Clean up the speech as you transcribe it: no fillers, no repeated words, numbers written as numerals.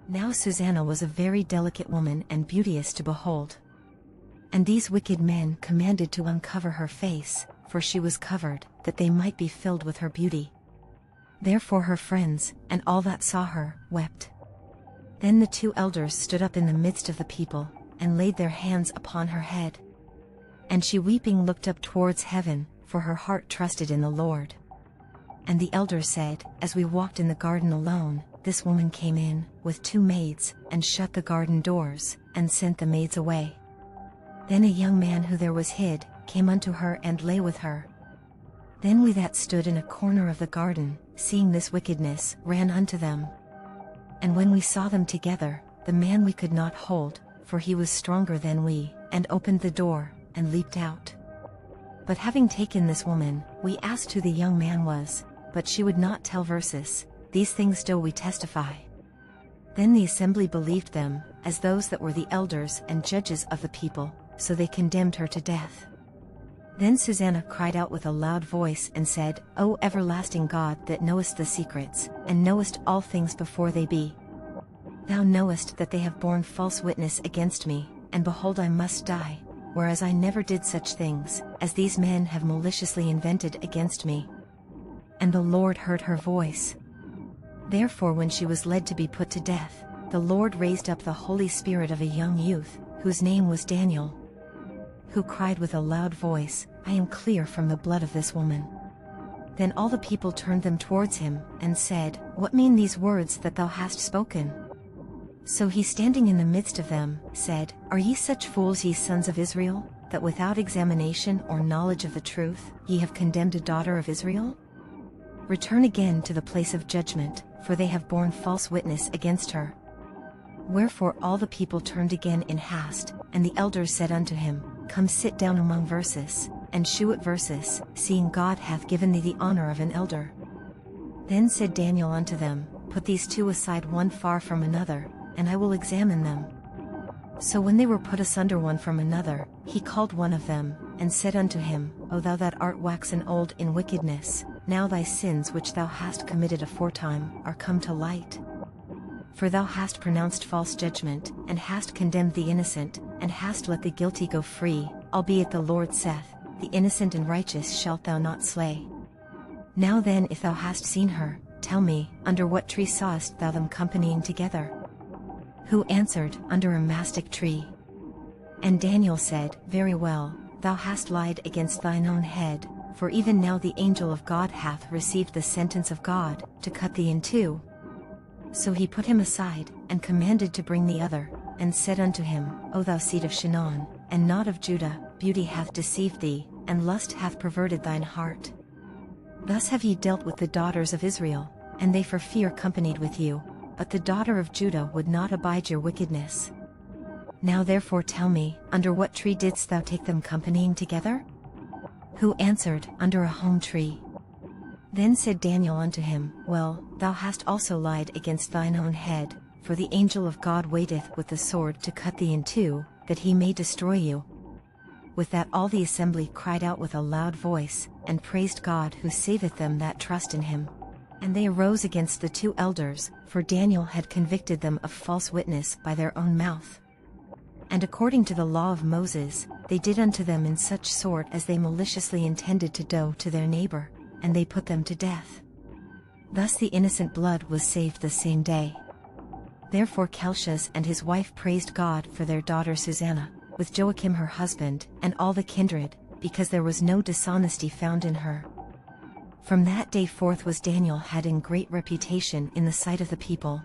Now Susanna was a very delicate woman and beauteous to behold. And these wicked men commanded to uncover her face, for she was covered, that they might be filled with her beauty. Therefore her friends, and all that saw her, wept. Then the 2 elders stood up in the midst of the people, and laid their hands upon her head. And she weeping looked up towards heaven, for her heart trusted in the Lord. And the elders said, As we walked in the garden alone, this woman came in, with 2 maids, and shut the garden doors, and sent the maids away. Then a young man who there was hid, came unto her and lay with her. Then we that stood in a corner of the garden, seeing this wickedness, ran unto them. And when we saw them together, the man we could not hold, for he was stronger than we, and opened the door, and leaped out. But having taken this woman, we asked who the young man was, but she would not tell. Verses, these things do we testify. Then the assembly believed them, as those that were the elders and judges of the people, so they condemned her to death. Then Susanna cried out with a loud voice and said, O everlasting God that knowest the secrets, and knowest all things before they be. Thou knowest that they have borne false witness against me, and behold I must die, whereas I never did such things, as these men have maliciously invented against me. And the Lord heard her voice. Therefore when she was led to be put to death, the Lord raised up the Holy Spirit of a young youth, whose name was Daniel, who cried with a loud voice, I am clear from the blood of this woman. Then all the people turned them towards him, and said, What mean these words that thou hast spoken? So he standing in the midst of them, said, Are ye such fools, ye sons of Israel, that without examination or knowledge of the truth, ye have condemned a daughter of Israel? Return again to the place of judgment, for they have borne false witness against her. Wherefore all the people turned again in haste, and the elders said unto him, Come sit down among verses, and shew at verses, seeing God hath given thee the honor of an elder. Then said Daniel unto them, Put these 2 aside one far from another, and I will examine them. So when they were put asunder one from another, he called one of them, and said unto him, O thou that art waxen old in wickedness, now thy sins which thou hast committed aforetime are come to light. For thou hast pronounced false judgment, and hast condemned the innocent, and hast let the guilty go free, albeit the Lord saith, The innocent and righteous shalt thou not slay. Now then if thou hast seen her, tell me, under what tree sawest thou them companying together? Who answered, Under a mastic tree. And Daniel said, Very well, thou hast lied against thine own head, for even now the angel of God hath received the sentence of God, to cut thee in 2. So he put him aside, and commanded to bring the other, and said unto him, O thou seed of Shinon, and not of Judah, beauty hath deceived thee, and lust hath perverted thine heart. Thus have ye dealt with the daughters of Israel, and they for fear companied with you, but the daughter of Judah would not abide your wickedness. Now therefore tell me, under what tree didst thou take them companying together? Who answered, Under a home tree. Then said Daniel unto him, Well, thou hast also lied against thine own head, for the angel of God waiteth with the sword to cut thee in 2, that he may destroy you. With that all the assembly cried out with a loud voice, and praised God who saveth them that trust in him. And they arose against the 2 elders, for Daniel had convicted them of false witness by their own mouth. And according to the law of Moses, they did unto them in such sort as they maliciously intended to do to their neighbor, and they put them to death. Thus the innocent blood was saved the same day. Therefore Kelshas and his wife praised God for their daughter Susanna, with Joachim her husband, and all the kindred, because there was no dishonesty found in her. From that day forth was Daniel had in great reputation in the sight of the people,